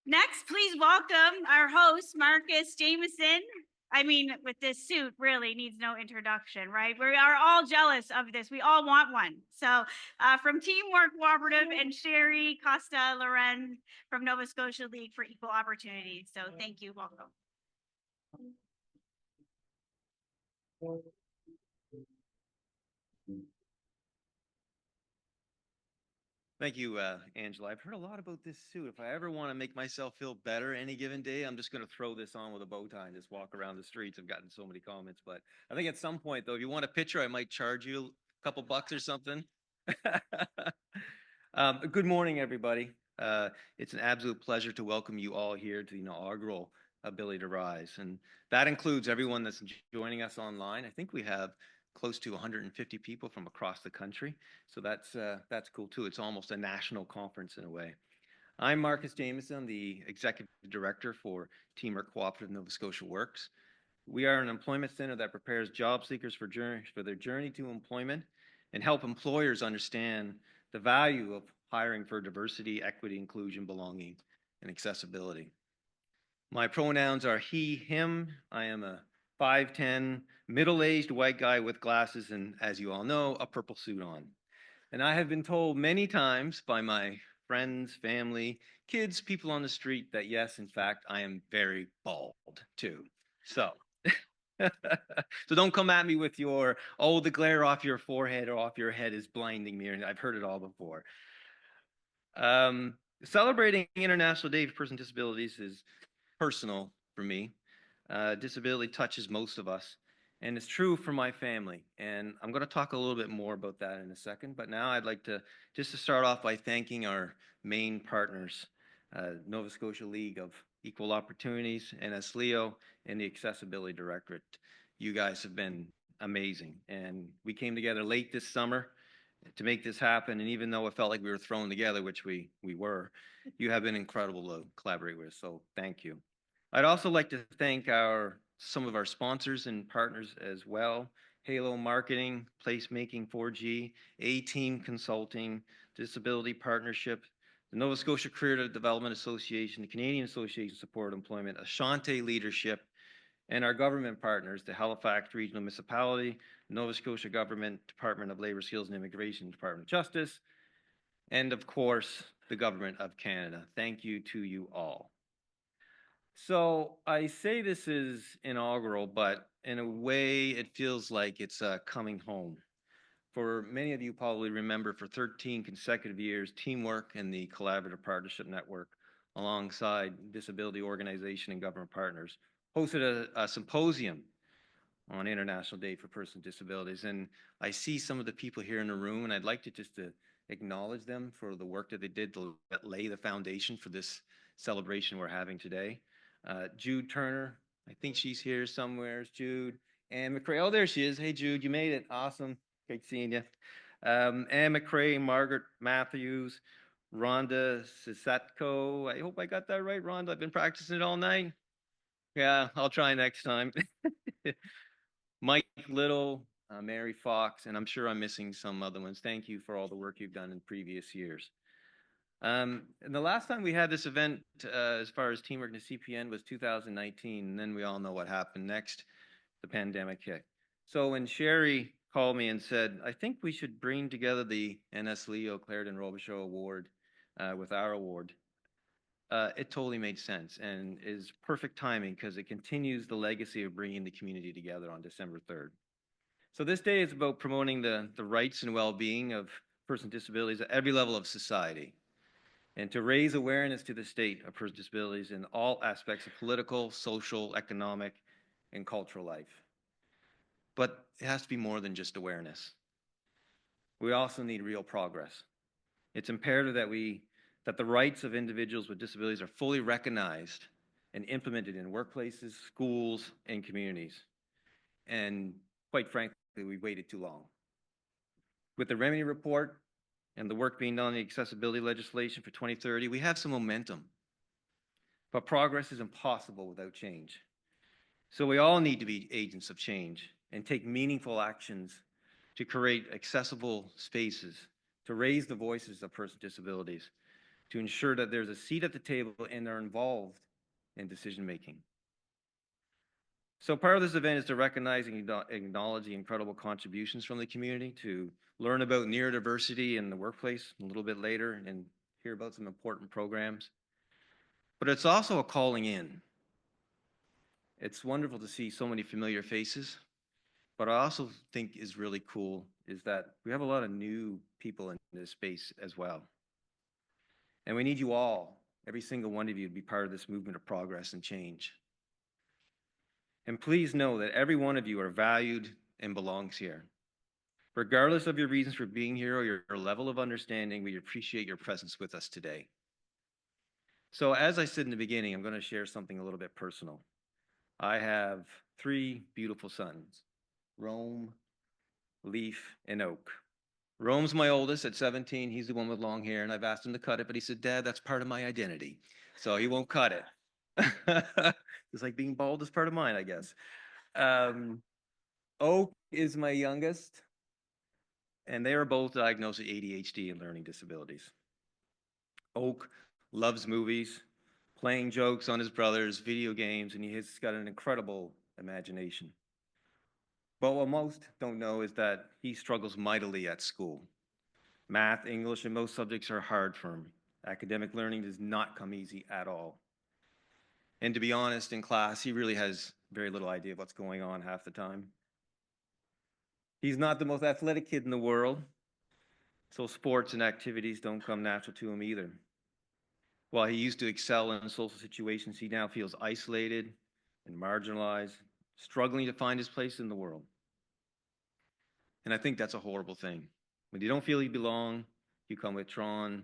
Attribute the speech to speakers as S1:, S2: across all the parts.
S1: Next, please welcome our host, Marcus Jamieson. I mean, with this suit, really needs no introduction, right? We are all jealous of this. We all want one. So, from Teamwork Cooperative and Sherry Costa-Lorenz from Nova Scotia League for Equal Opportunity. So, thank you. Welcome.
S2: Thank you, Angela. I've heard a lot about this suit. If I ever want to make myself feel better any given day, I'm just going to throw this on with a bow tie and just walk around the streets. I've gotten so many comments, but I think at some point, though, if you want a picture, I might charge you a couple bucks or something. Good morning, everybody. It's an absolute pleasure to welcome you all here to the inaugural Ability to Rise. And that includes everyone that's joining us online. I think we have close to 150 people from across the country. So that's cool too. It's almost a national conference in a way. I'm Marcus Jamieson, the Executive Director for Teamwork Cooperative Nova Scotia Works. We are an employment center that prepares job seekers for their journey to employment and help employers understand the value of hiring for diversity, equity, inclusion, belonging, and accessibility. My pronouns are he, him. I am a 5'10", middle-aged white guy with glasses and, as you all know, a purple suit on. And I have been told many times by my friends, family, kids, people on the street that yes, in fact, I am very bald too. So, so don't come at me with your, oh, the glare off your forehead or off your head is blinding me. And I've heard it all before. Celebrating International Day for Persons with Disabilities is personal for me. Disability touches most of us, and it's true for my family. And I'm going to talk a little bit more about that in a second. But now I'd like to just to start off by thanking our main partners, Nova Scotia League of Equal Opportunities, NSLEO, and the Accessibility Directorate. You guys have been amazing, and we came together late this summer to make this happen. And even though it felt like we were thrown together, which we were, you have been incredible to collaborate with. So thank you. I'd also like to thank some of our sponsors and partners as well. Halo Marketing, Placemaking 4G, A-Team Consulting, Disability Partnership, the Nova Scotia Career Development Association, the Canadian Association of Support Employment, Ashanti Leadership, and our government partners, the Halifax Regional Municipality, Nova Scotia Government, Department of Labour, Skills and Immigration, Department of Justice, and of course, the Government of Canada. Thank you to you all. So I say this is inaugural, but in a way it feels like it's coming home. For many of you probably remember for 13 consecutive years, Teamwork and the Collaborative Partnership Network, alongside disability organization and government partners, hosted a symposium on International Day for Persons with Disabilities. And I see some of the people here in the room, and I'd like to just to acknowledge them for the work that they did to lay the foundation for this celebration we're having today. Jude Turner, I think she's here somewhere. Jude. Anne McCrae, oh, there she is. Hey, Jude, you made it. Awesome. Great seeing you. Anne McCrae, Margaret Matthews, Rhonda Sisatko. I hope I got that right, Rhonda. I've been practicing it all night. Yeah, I'll try next time. Mike Little, Mary Fox, and I'm sure I'm missing some other ones. Thank you for all the work you've done in previous years. And the last time we had this event, as far as Teamwork and the CPN, was 2019, and then we all know what happened next. The pandemic hit. So when Sherry called me and said, I think we should bring together the NSLEO Clarendon Robichaud Award with our award, it totally made sense and is perfect timing because it continues the legacy of bringing the community together on December 3rd. So this day is about promoting the rights and well-being of persons with disabilities at every level of society, and to raise awareness to the state of persons with disabilities in all aspects of political, social, economic, and cultural life. But it has to be more than just awareness. We also need real progress. It's imperative that the rights of individuals with disabilities are fully recognized and implemented in workplaces, schools, and communities. And quite frankly, we've waited too long. With the Remedy Report and the work being done on the accessibility legislation for 2030, we have some momentum. But progress is impossible without change. So we all need to be agents of change and take meaningful actions to create accessible spaces, to raise the voices of persons with disabilities, to ensure that there's a seat at the table and they're involved in decision-making. So part of this event is to recognize and acknowledge the incredible contributions from the community, to learn about neurodiversity in the workplace a little bit later and hear about some important programs. But it's also a calling in. It's wonderful to see so many familiar faces, but I also think is really cool is that we have a lot of new people in this space as well. And we need you all, every single one of you, to be part of this movement of progress and change. And please know that every one of you are valued and belongs here. Regardless of your reasons for being here or your level of understanding, we appreciate your presence with us today. So as I said in the beginning, I'm going to share something a little bit personal. I have 3 beautiful sons, Rome, Leaf, and Oak. Rome's my oldest at 17. He's the one with long hair, and I've asked him to cut it, but he said, Dad, that's part of my identity. So he won't cut it. It's like being bald is part of mine, I guess. Oak is my youngest, and they are both diagnosed with ADHD and learning disabilities. Oak loves movies, playing jokes on his brothers, video games, and he's got an incredible imagination. But what most don't know is that he struggles mightily at school. Math, English, and most subjects are hard for him. Academic learning does not come easy at all. And to be honest, in class, he really has very little idea of what's going on half the time. He's not the most athletic kid in the world, so sports and activities don't come natural to him either. While he used to excel in social situations, he now feels isolated and marginalized, struggling to find his place in the world. And I think that's a horrible thing. When you don't feel you belong, you become withdrawn,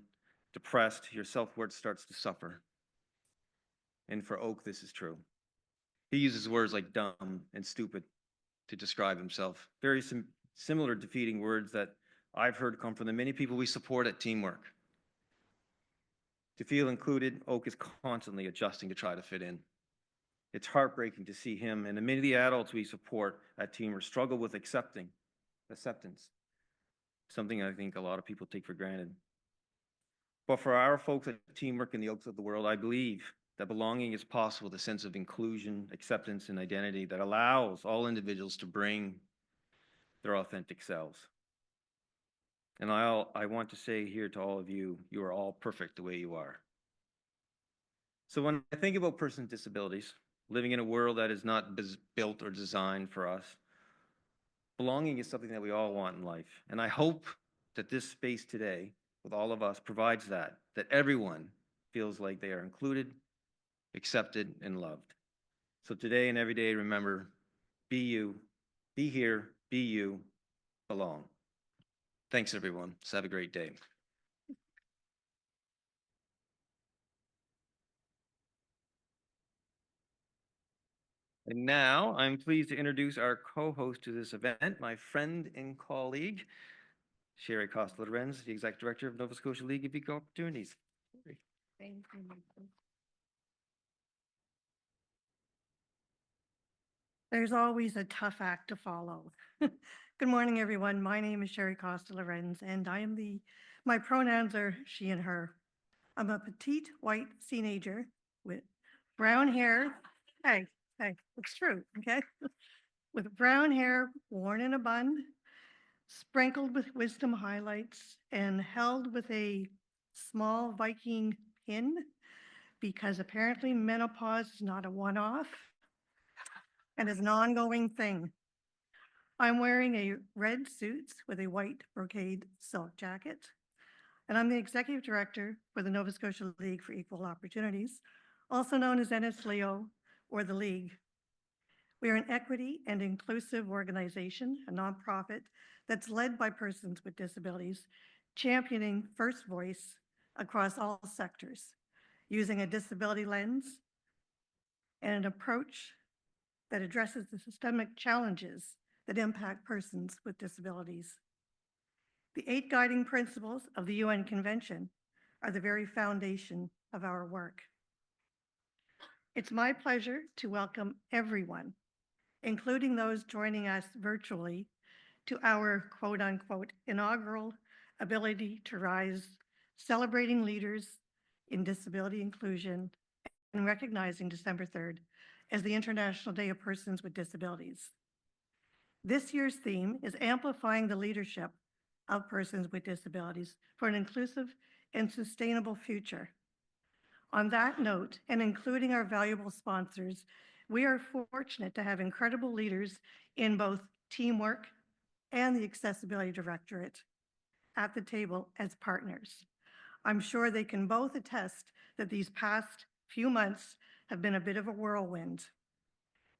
S2: depressed, your self-worth starts to suffer. And for Oak, this is true. He uses words like dumb and stupid to describe himself. Very similar defeating words that I've heard come from the many people we support at Teamwork. To feel included, Oak is constantly adjusting to try to fit in. It's heartbreaking to see him and the many of the adults we support at Teamwork struggle with acceptance, something I think a lot of people take for granted. But for our folks at Teamwork and the Oaks of the world, I believe that belonging is possible with a sense of inclusion, acceptance, and identity that allows all individuals to bring their authentic selves. And I want to say here to all of you, you are all perfect the way you are. So when I think about persons with disabilities, living in a world that is not built or designed for us, belonging is something that we all want in life. And I hope that this space today, with all of us, provides that everyone feels like they are included, accepted, and loved. So today and every day, remember, be you, be here, be you, belong. Thanks, everyone. Let's have a great day. And now I'm pleased to introduce our co-host to this event, my friend and colleague, Sherry Costa-Lorenz, the Executive Director of Nova Scotia League of Equal Opportunities.
S3: Thank you. There's always a tough act to follow. Good morning, everyone. My name is Sherry Costa-Lorenz, and my pronouns are she and her. I'm a petite white teenager with brown hair. Hey, it's true, okay? With brown hair, worn in a bun, sprinkled with wisdom highlights, and held with a small Viking pin, because apparently menopause is not a one-off and is an ongoing thing. I'm wearing a red suit with a white brocade silk jacket, and I'm the Executive Director for the Nova Scotia League for Equal Opportunities, also known as NSLEO or the League. We are an equity and inclusive organization, a nonprofit that's led by persons with disabilities, championing first voice across all sectors, using a disability lens and an approach that addresses the systemic challenges that impact persons with disabilities. The 8 guiding principles of the UN Convention are the very foundation of our work. It's my pleasure to welcome everyone, including those joining us virtually, to our quote unquote inaugural Ability to Rise, Celebrating Leaders in disability inclusion and recognizing December 3rd as the International Day of Persons with Disabilities. This year's theme is amplifying the leadership of persons with disabilities for an inclusive and sustainable future. On that note, and including our valuable sponsors, we are fortunate to have incredible leaders in both teamwork and the Accessibility Directorate at the table as partners. I'm sure they can both attest that these past few months have been a bit of a whirlwind.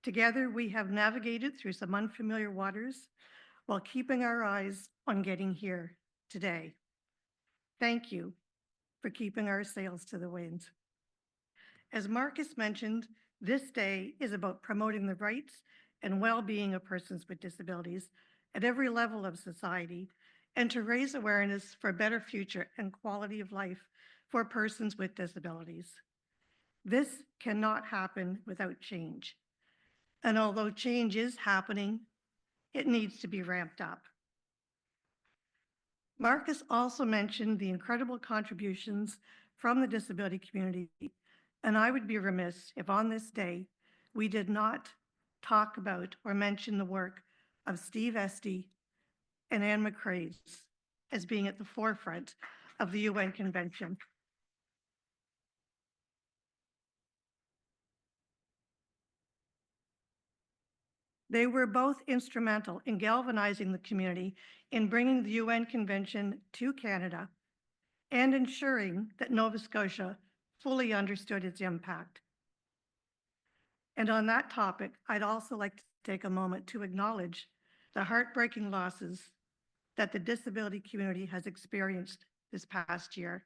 S3: Together, we have navigated through some unfamiliar waters while keeping our eyes on getting here today. Thank you for keeping our sails to the wind. As Marcus mentioned, this day is about promoting the rights and well-being of persons with disabilities at every level of society and to raise awareness for a better future and quality of life for persons with disabilities. This cannot happen without change. And although change is happening, it needs to be ramped up. Marcus also mentioned the incredible contributions from the disability community, and I would be remiss if on this day we did not talk about or mention the work of Steve Esty and Anne McCrae's as being at the forefront of the UN Convention. They were both instrumental in galvanizing the community in bringing the UN Convention to Canada and ensuring that Nova Scotia fully understood its impact. And on that topic, I'd also like to take a moment to acknowledge the heartbreaking losses that the disability community has experienced this past year.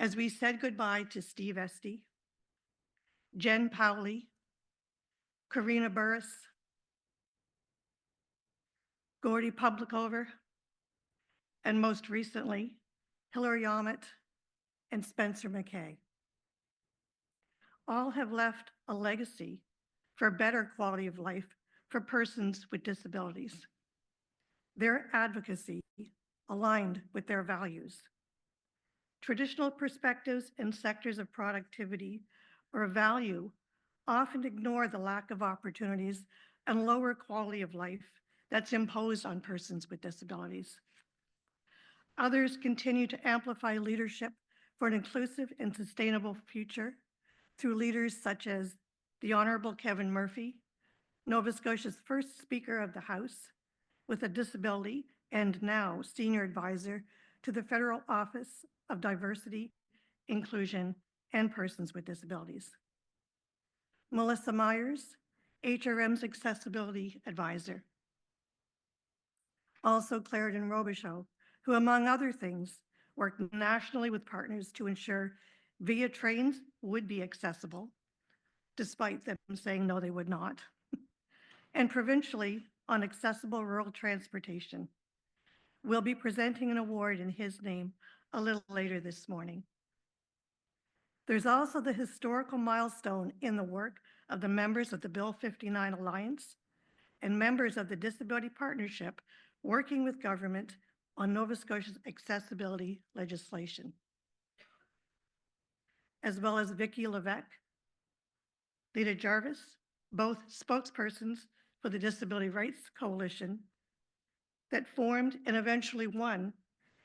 S3: As we said goodbye to Steve Esty, Jen Powley, Karina Burris, Gordy Publicover, and most recently, Hilary Ahmet and Spencer McKay. All have left a legacy for better quality of life for persons with disabilities. Their advocacy aligned with their values. Traditional perspectives and sectors of productivity or value often ignore the lack of opportunities and lower quality of life that's imposed on persons with disabilities. Others continue to amplify leadership for an inclusive and sustainable future through leaders such as the Honorable Kevin Murphy, Nova Scotia's first Speaker of the House with a disability and now Senior Advisor to the Federal Office of Diversity, Inclusion, and Persons with Disabilities. Melissa Myers, HRM's Accessibility Advisor. Also Clarendon Robichaud, who among other things, worked nationally with partners to ensure VIA trains would be accessible, despite them saying no, they would not, and provincially on accessible rural transportation. We'll be presenting an award in his name a little later this morning. There's also the historical milestone in the work of the members of the Bill 59 Alliance and members of the Disability Partnership working with government on Nova Scotia's accessibility legislation, as well as Vicki Levesque, Lita Jarvis, both spokespersons for the Disability Rights Coalition that formed and eventually won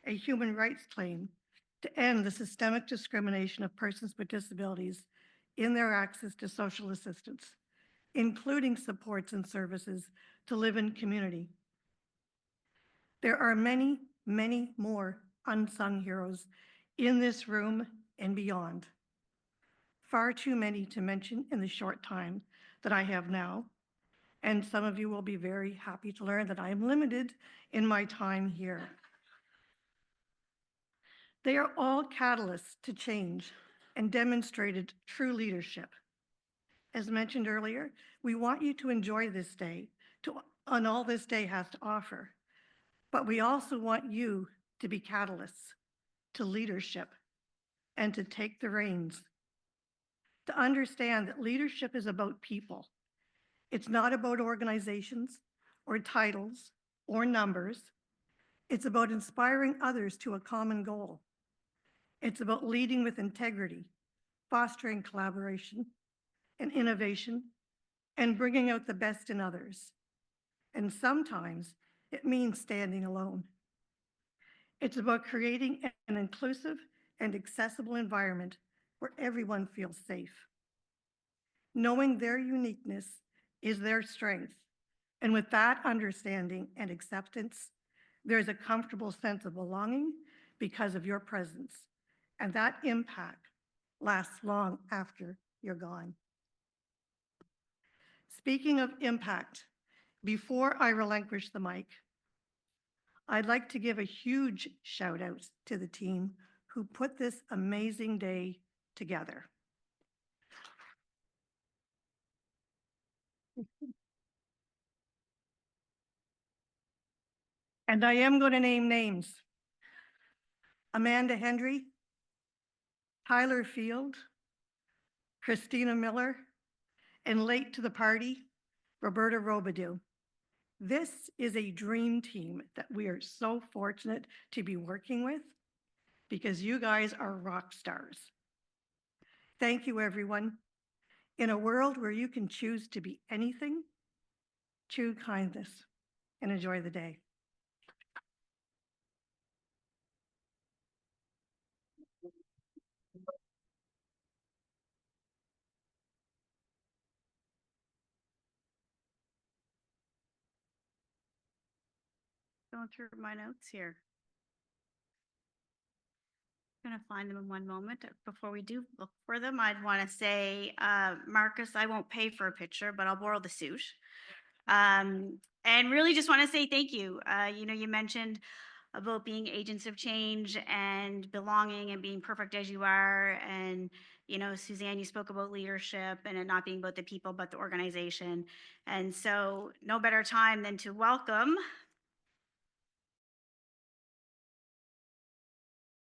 S3: a human rights claim to end the systemic discrimination of persons with disabilities in their access to social assistance, including supports and services to live in community. There are many, many more unsung heroes in this room and beyond. Far too many to mention in the short time that I have now, and some of you will be very happy to learn that I am limited in my time here. They are all catalysts to change and demonstrated true leadership. As mentioned earlier, we want you to enjoy this day and all this day has to offer, but we also want you to be catalysts to leadership and to take the reins, to understand that leadership is about people. It's not about organizations or titles or numbers. It's about inspiring others to a common goal. It's about leading with integrity, fostering collaboration and innovation, and bringing out the best in others. And sometimes it means standing alone. It's about creating an inclusive and accessible environment where everyone feels safe. Knowing their uniqueness is their strength. And with that understanding and acceptance, there's a comfortable sense of belonging because of your presence. And that impact lasts long after you're gone. Speaking of impact, before I relinquish the mic, I'd like to give a huge shout out to the team who put this amazing day together. And I am going to name names. Amanda Hendry, Tyler Field, Christina Miller, and late to the party, Roberta Robidoux. This is a dream team that we are so fortunate to be working with because you guys are rock stars. Thank you, everyone. In a world where you can choose to be anything, choose kindness and enjoy the day.
S1: Going through my notes here. Gonna find them in one moment. Before we do look for them, I'd want to say, Marcus, I won't pay for a picture, but I'll borrow the suit. And really just want to say thank you. You mentioned about being agents of change and belonging and being perfect as you are. And, Suzanne, you spoke about leadership and it not being about the people, but the organization. And so no better time than to welcome